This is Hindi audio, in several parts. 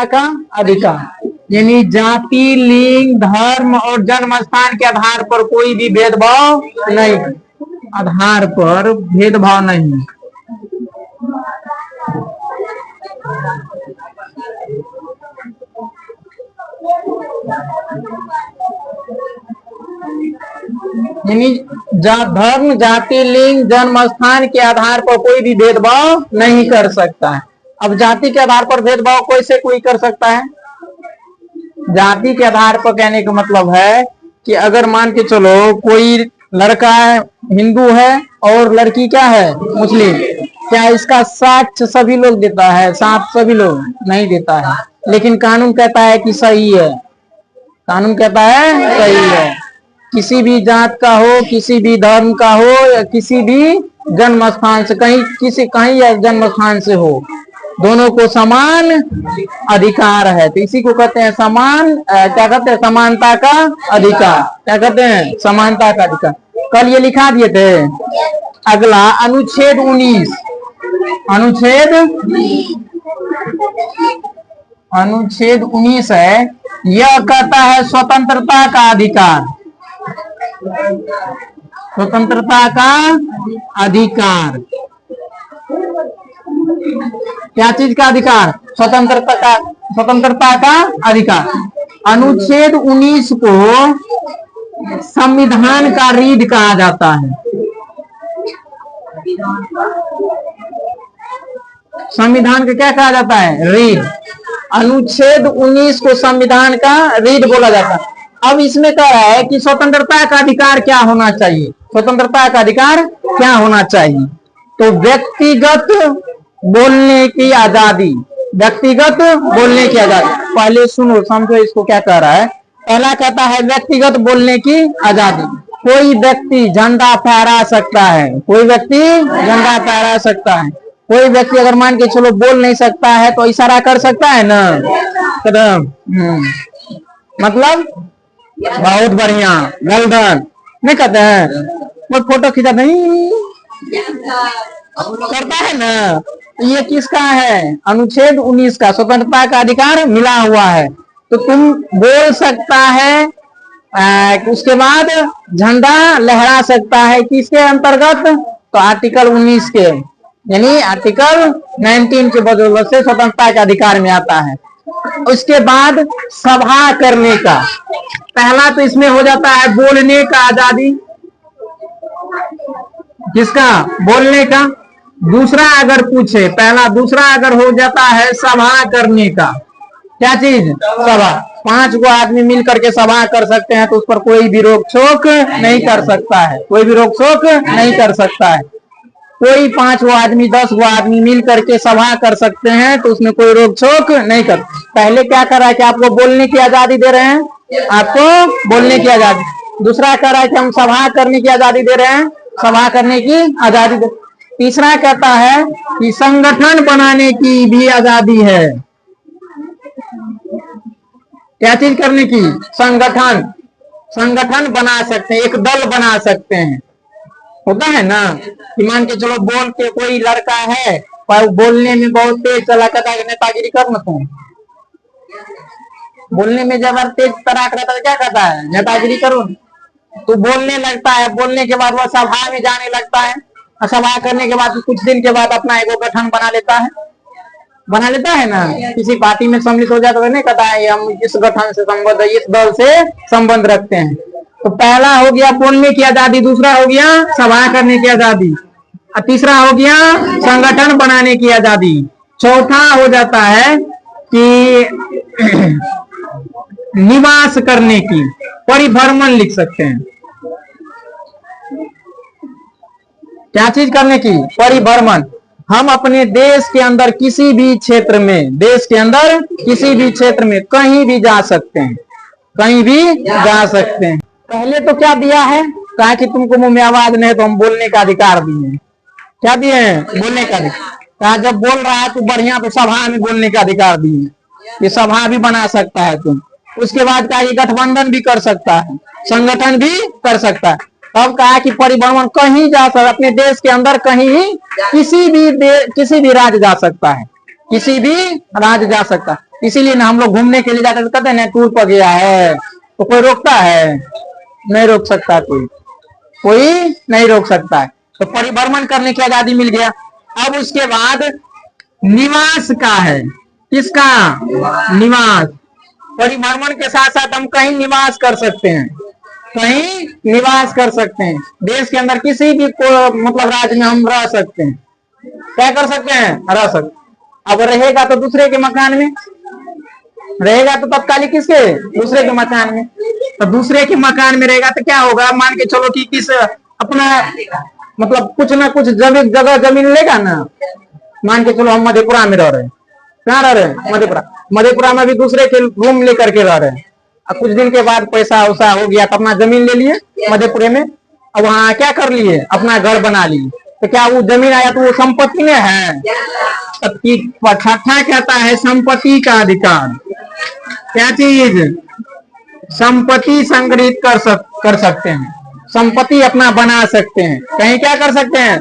का अधिकार, यानी जाति, लिंग, धर्म और जन्म स्थान के आधार पर कोई भी भेदभाव नहीं, आधार पर भेदभाव नहीं। यानी धर्म, जाति, लिंग, जन्म स्थान के आधार पर कोई भी भेदभाव नहीं कर सकता है। अब जाति के आधार पर भेदभाव कैसे कोई कर सकता है? जाति के आधार पर कहने का मतलब है कि अगर मान के चलो कोई लड़का है हिंदू है और लड़की क्या है मुस्लिम, क्या इसका साथ सभी लोग देता है? साथ सभी लोग नहीं देता है, लेकिन कानून कहता है कि सही है, कानून कहता है सही है। किसी भी जात का हो, किसी भी धर्म का हो, या किसी भी जन्म स्थान से, कहीं या जन्म स्थान से हो, दोनों को समान अधिकार है। तो इसी को कहते हैं समान, क्या कहते हैं? समानता का अधिकार। क्या कहते हैं? समानता का अधिकार। कल ये लिखा दिए थे। अगला अनुच्छेद 19, अनुच्छेद 19 है, यह कहता है स्वतंत्रता का अधिकार, स्वतंत्रता का अधिकार। क्या चीज का अधिकार? स्वतंत्रता का अधिकार। अनुच्छेद 19 को संविधान का रीढ़ कहा जाता है। संविधान का क्या कहा जाता है? रीढ़। अनुच्छेद 19 को संविधान का रीढ़ बोला जाता है। अब इसमें कह रहा है कि स्वतंत्रता का अधिकार क्या होना चाहिए? स्वतंत्रता का अधिकार क्या होना चाहिए? तो व्यक्तिगत बोलने की आजादी, व्यक्तिगत बोलने की आजादी। पहले सुनो समझो इसको क्या कह रहा है। पहला कहता है व्यक्तिगत बोलने की आजादी। कोई व्यक्ति झंडा फहरा सकता है, कोई व्यक्ति झंडा फहरा सकता है। कोई व्यक्ति अगर मान के चलो बोल नहीं सकता है तो इशारा कर सकता है ना, कदम। मतलब बहुत बढ़िया, वेल डन नहीं कहते हैं? वो फोटो खींचा नहीं करता है ना। ये किसका है? अनुच्छेद 19 का, स्वतंत्रता का अधिकार मिला हुआ है। तो तुम बोल सकता है, उसके बाद झंडा लहरा सकता है। किसके अंतर्गत? तो आर्टिकल 19 के, यानी आर्टिकल 19 के बदौलत से स्वतंत्रता के अधिकार में आता है। उसके बाद सभा करने का, पहला तो इसमें हो जाता है बोलने का आजादी। किसका? बोलने का। दूसरा अगर पूछे, पहला दूसरा अगर हो जाता है सभा करने का। क्या चीज? सभा। 5 गो आदमी मिल करके सभा कर सकते हैं, तो उस पर कोई भी रोक टोक नहीं कर सकता है, कोई भी रोक टोक नहीं कर सकता है। कोई 5 गो आदमी 10 गो आदमी मिल करके सभा कर सकते हैं, तो उसमें कोई रोक टोक नहीं कर। पहले क्या कर रहा है कि आपको बोलने की आजादी दे रहे हैं, आपको बोलने की आजादी। दूसरा कह रहा है कि हम सभा करने की आजादी दे रहे हैं, सभा करने की आजादी दे। तीसरा कहता है कि संगठन बनाने की भी आजादी है। क्या चीज करने की? संगठन। संगठन बना सकते हैं, एक दल बना सकते हैं। होता है ना कि मान के चलो बोल के कोई लड़का है पर बोलने में बहुत तेज चला कहता है नेतागिरी कर मत तुम। बोलने में जब तेज तराक रहता है क्या कहता है? नेतागिरी करो। तो बोलने लगता है, बोलने के बाद वह सभा में जाने लगता है, सभा करने के बाद कुछ दिन के बाद अपना एक गठन बना लेता है ना। किसी पार्टी में सम्मिलित हो जाता है, नहीं कहता है हम इस गठन से संबंध, इस दल से संबंध रखते हैं। तो पहला हो गया बोलने की आजादी, दूसरा हो गया सभा करने की आजादी, और तीसरा हो गया संगठन बनाने की आजादी। चौथा हो जाता है कि निवास करने की, परिभ्रमण लिख सकते हैं। क्या चीज करने की? परिभ्रमण। हम अपने देश के अंदर किसी भी क्षेत्र में, देश के अंदर किसी भी क्षेत्र में कहीं भी जा सकते हैं, कहीं भी जा सकते हैं। पहले तो क्या दिया है? कहा कि तुमको मुंह में आवाज नहीं तो हम बोलने का अधिकार दिए। क्या दिए हैं? बोलने का अधिकार। कहा जब बोल रहा है तो बढ़िया, तो सभा में बोलने का अधिकार दिए, ये सभा भी बना सकता है तुम। उसके बाद कहा कि गठबंधन भी कर सकता है, संगठन भी कर सकता है। अब कहा कि परिभ्रमण कहीं जा सकता, अपने देश के अंदर कहीं किसी भी राज्य जा सकता है, किसी भी राज्य जा सकता है। इसीलिए ना हम लोग घूमने के लिए जाते हैं, कहते हैं ना टूर पर गया है, तो कोई रोकता है? नहीं रोक सकता, कोई नहीं रोक सकता है। तो परिभ्रमण करने की आजादी मिल गया। अब उसके बाद निवास का है, किसका? निवास। परिभ्रमण के साथ साथ हम कहीं निवास कर सकते हैं, कहीं निवास कर सकते हैं। देश के अंदर किसी भी मतलब राज्य में हम रह सकते हैं। क्या कर सकते हैं? रह सकते। अब रहेगा तो दूसरे के मकान में, रहेगा तो तत्कालिक किसके? दूसरे के मकान में। तो दूसरे के मकान में रहेगा तो क्या होगा? मान के चलो कि किस अपना मतलब कुछ ना कुछ जगह जमीन लेगा ना। मान के चलो हम मधेपुरा में रह रहे हैं, कहाँ रह रहे हैं? मधेपुरा। मधेपुरा में भी दूसरे के रूम लेकर के रह रहे हैं। अब कुछ दिन के बाद पैसा वैसा हो गया तो अपना जमीन ले लिए मधेपुरे में, अब वहां क्या कर लिए? अपना घर बना लिए। तो क्या वो जमीन आया तो वो संपत्ति में है? छठा कहता है संपत्ति का अधिकार। क्या चीज? संपत्ति संग्रहित कर सकते हैं, संपत्ति अपना बना सकते हैं, कहीं क्या कर सकते हैं?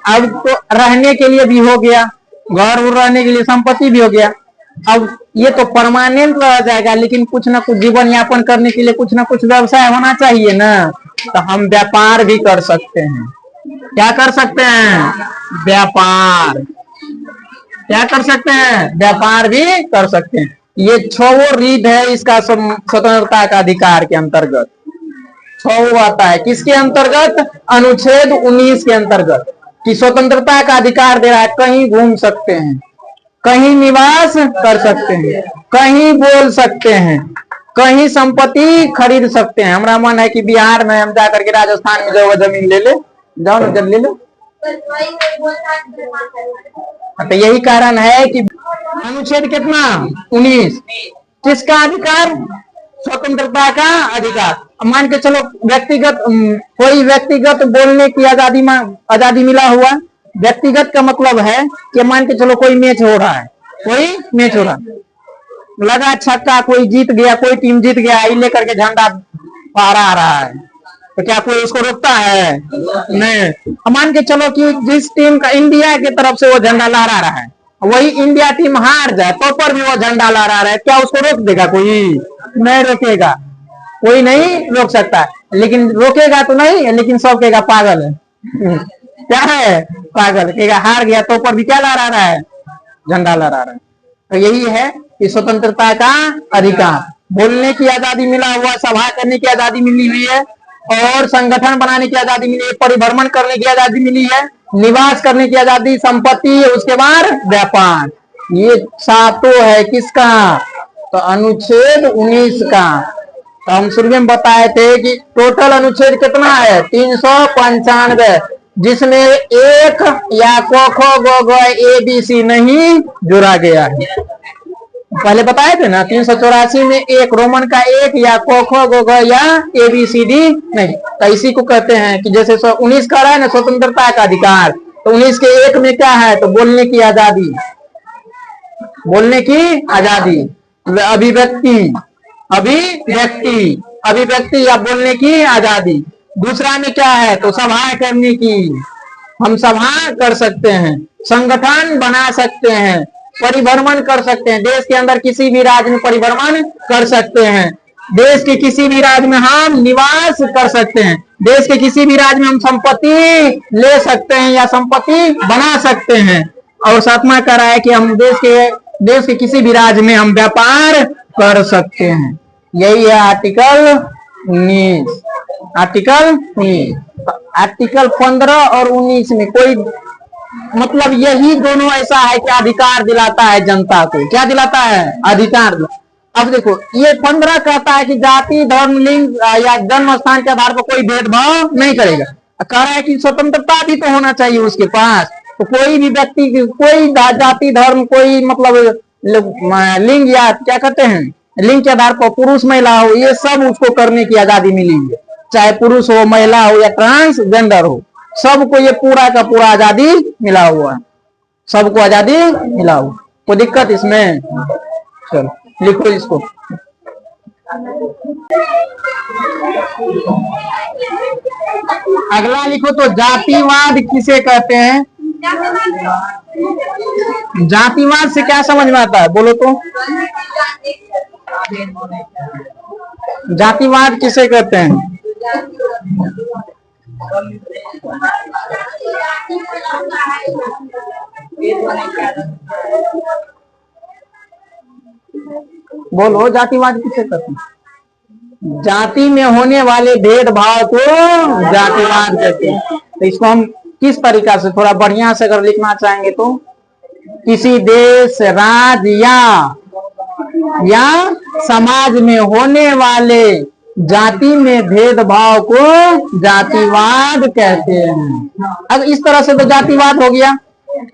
अब तो रहने के लिए भी हो गया, घर रहने के लिए संपत्ति भी हो गया। अब ये तो परमानेंट रह जाएगा, लेकिन कुछ ना कुछ जीवन यापन करने के लिए कुछ ना कुछ व्यवसाय होना चाहिए ना। तो हम व्यापार भी कर सकते हैं। क्या कर सकते हैं? व्यापार। क्या कर सकते हैं? व्यापार भी कर सकते हैं। ये 6 रीत है इसका स्वतंत्रता का अधिकार के अंतर्गत। 6 आता है किसके अंतर्गत? अनुच्छेद 19 के अंतर्गत, कि स्वतंत्रता का अधिकार दे रहा है। कहीं घूम सकते हैं, कहीं निवास कर सकते हैं, कहीं बोल सकते हैं, कहीं संपत्ति खरीद सकते हैं। हमारा मन है कि बिहार में हम जाकर के राजस्थान में जो जमीन ले ले, जाओ ना जब ले लो। तो यही कारण है कि अनुच्छेद कितना? 19। किसका अधिकार? स्वतंत्रता का अधिकार। मान के चलो व्यक्तिगत कोई व्यक्तिगत बोलने की आजादी मिला हुआ। व्यक्तिगत का मतलब है कि मान के चलो कोई मैच हो रहा है, कोई मैच हो रहा है, लगा छक्का, कोई जीत गया, कोई टीम जीत गया, लेकर के झंडा फहरा रहा है, तो क्या कोई उसको रोकता है? नहीं। मान के चलो कि जिस टीम का इंडिया की तरफ से वो झंडा लहरा रहा है, वही इंडिया टीम हार जाए तो पर भी वो झंडा लहरा रहा है, क्या उसको रोक देगा? कोई नहीं रोकेगा, कोई नहीं रोक सकता है। लेकिन रोकेगा तो नहीं, लेकिन सब कहेगा पागल है। क्या है? पागल। कहेगा हार गया तो पर भी क्या लहरा रहा है? झंडा लहरा रहा है। तो यही है कि स्वतंत्रता का अधिकार। बोलने की आजादी मिला हुआ, सभा करने की आजादी मिली हुई है, और संगठन बनाने की आजादी मिली है, परिभ्रमण करने की आजादी मिली है, निवास करने की आजादी, संपत्ति, उसके बाद व्यापार। ये 7 है किसका? तो अनुच्छेद 19 का। तो हम शुरू में बताए थे कि टोटल अनुच्छेद कितना है? 395, जिसमें एक या क ख ग घ ABC नहीं जोड़ा गया है। पहले बताए थे ना 384 में एक रोमन का एक या क ख ग घ या ABCD नहीं। तो इसी को कहते हैं कि जैसे 19 का रहा है ना स्वतंत्रता का अधिकार, तो 19 के एक में क्या है? तो बोलने की आजादी, बोलने की आजादी, अभिव्यक्ति, अभिव्यक्ति, अभिव्यक्ति या बोलने की आजादी। दूसरा में क्या है? तो सभा करने की, हम सभा कर सकते हैं, संगठन बना सकते हैं, परिभ्रमण कर सकते हैं। देश के अंदर किसी भी राज्य में परिभ्रमण कर सकते हैं, देश के किसी भी राज्य में हम निवास कर सकते हैं, देश के किसी भी राज्य में हम संपत्ति ले सकते हैं या संपत्ति बना सकते हैं। और 7वां कह रहा है कि हम देश के किसी भी राज्य में हम व्यापार कर सकते हैं। यही है आर्टिकल 19। आर्टिकल 19। आर्टिकल 15 और 19 में कोई मतलब यही दोनों ऐसा है कि अधिकार दिलाता है जनता को। क्या दिलाता है? अधिकार। अब देखो ये 15 कहता है कि जाति, धर्म, लिंग या जन्म स्थान के आधार पर कोई भेदभाव नहीं करेगा। कह रहा है कि स्वतंत्रता भी तो होना चाहिए उसके पास। तो कोई भी व्यक्ति, कोई जाति, धर्म, कोई मतलब लिंग या क्या कहते हैं लिंग के आधार पर पुरुष महिला हो, ये सब उसको करने की आजादी मिली है। चाहे पुरुष हो, महिला हो या ट्रांसजेंडर हो, सबको ये पूरा का पूरा आजादी मिला हुआ है, सबको आजादी मिला हुआ। कोई दिक्कत इसमें? चलो लिखो इसको। अगला लिखो तो जातिवाद किसे कहते हैं? जातिवाद से क्या समझ में आता है, बोलो तो। जातिवाद किसे कहते हैं? बोलो, जातिवाद किसे कहते हैं? जाति में होने वाले भेदभाव को जातिवाद कहते हैं। तो इसको हम किस तरीका से थोड़ा बढ़िया से अगर लिखना चाहेंगे तो, किसी देश, राज्य या समाज में होने वाले जाति में भेदभाव को जातिवाद कहते हैं। अब इस तरह से तो जातिवाद हो गया।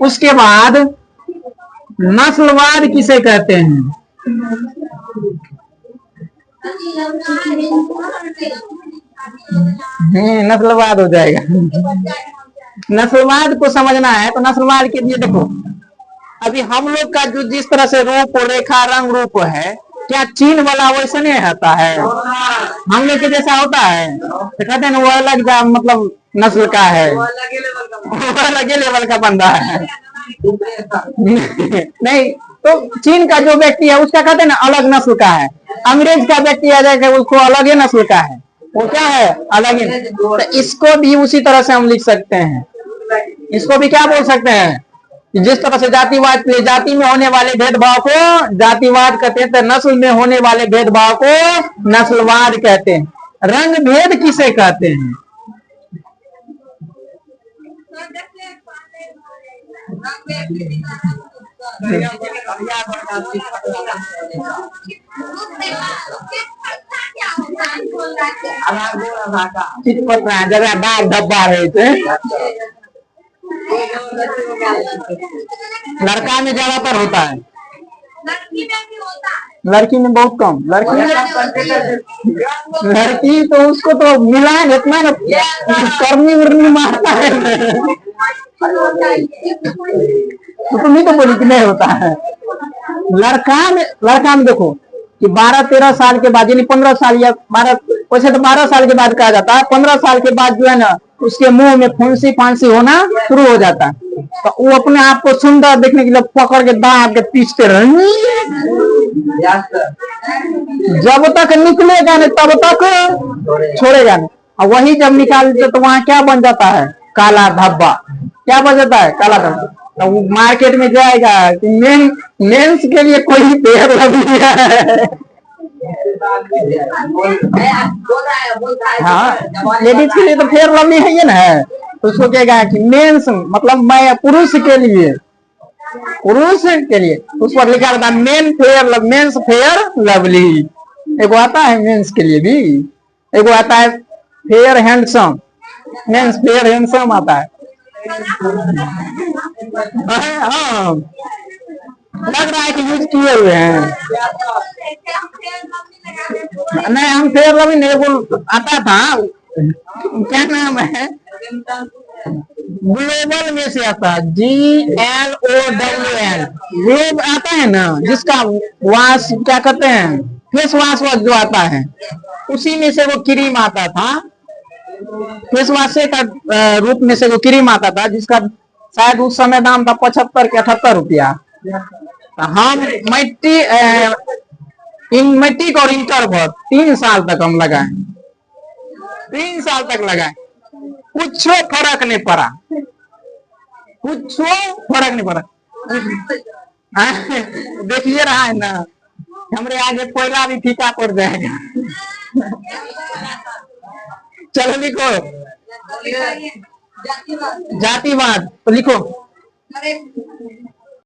उसके बाद नस्लवाद किसे कहते हैं? नस्लवाद हो जाएगा। नस्लवाद को समझना है तो नस्लवाद के लिए देखो, अभी हम लोग का जो जिस तरह से रूप, रेखा, रंग, रूप है, क्या चीन वाला वैसे नहीं होता है? हम लोग के जैसा होता है तो कहते हैं वो अलग मतलब नस्ल का है, वो अलग लेवल का बंदा है। नहीं तो चीन का जो व्यक्ति है उसका कहते हैं ना अलग नस्ल का है। अंग्रेज का व्यक्ति आ जाएगा उसको अलग ही नस्ल का है, वो क्या है, अलग ही। तो इसको भी उसी तरह से हम लिख सकते हैं। इसको भी क्या बोल सकते हैं? जिस तरह से जातिवाद, जाति में होने वाले भेदभाव को जातिवाद कहते हैं, तो नस्ल में होने वाले भेदभाव को नस्लवाद कहते हैं। रंग भेद किसे कहते हैं? जगह दाग धब्बा रहे थे। लड़का में ज्यादातर होता है, लड़की में बहुत कम। लड़की तो उसको तो मिला है इतना ना, करनी उर्नी मारता है। तुम ही तो बोली कि नहीं होता है। लड़का में देखो कि 12-13 साल के बाद, यानी 15 साल या 12, वैसे तो 12 साल के बाद कहा जाता है, 15 साल के बाद जो है ना उसके मुंह में फुंसी फांसी होना शुरू हो जाता है। तो वो अपने आप को सुंदर देखने के लिए पकड़ के दांत के पीसते रहेंगे। जब तक निकलेगा नहीं तब तक छोड़ेगा नहीं। और वही जब निकाल देते तो वहां क्या बन जाता है? काला धब्बा। क्या बन जाता है? काला धब्बा। तो वो मार्केट में जाएगा कि मेंस के लिए कोई पेड़ लगी है। हाँ, लेडीज के लिए तो फेयर लवली है ये ना, तो उसको कहेगा कि मेंस मतलब मैं पुरुष के लिए, उस पर लिखा रहता है मेंस फेयर लवली। एक आता है मेंस के लिए भी, एक आता है fair handsome, men's fair handsome आता है। हाँ, लग रहा है कि यूज किए हुए हैं। नहीं, हम फेयर लवली नहीं, वो आता था, क्या नाम है, ग्लोबल में से आता है, GLOWL, ग्लोब आता है ना, जिसका वाश क्या कहते हैं, फेस वाश जो आता है, उसी में से वो क्रीम आता था। फेस वाश का रूप में से वो क्रीम आता था, जिसका शायद उस समय दाम था 75 के 78 रुपया। हम मैट्रिक और इंटर भर 3 साल तक हम लगाए, 3 साल तक लगाए, कुछ फर्क नहीं पड़ा, देखिए रहा है ना, हमारे आगे कोयला भी फीका पड़ जाएगा। चलो लिखो जातिवाद, तो लिखो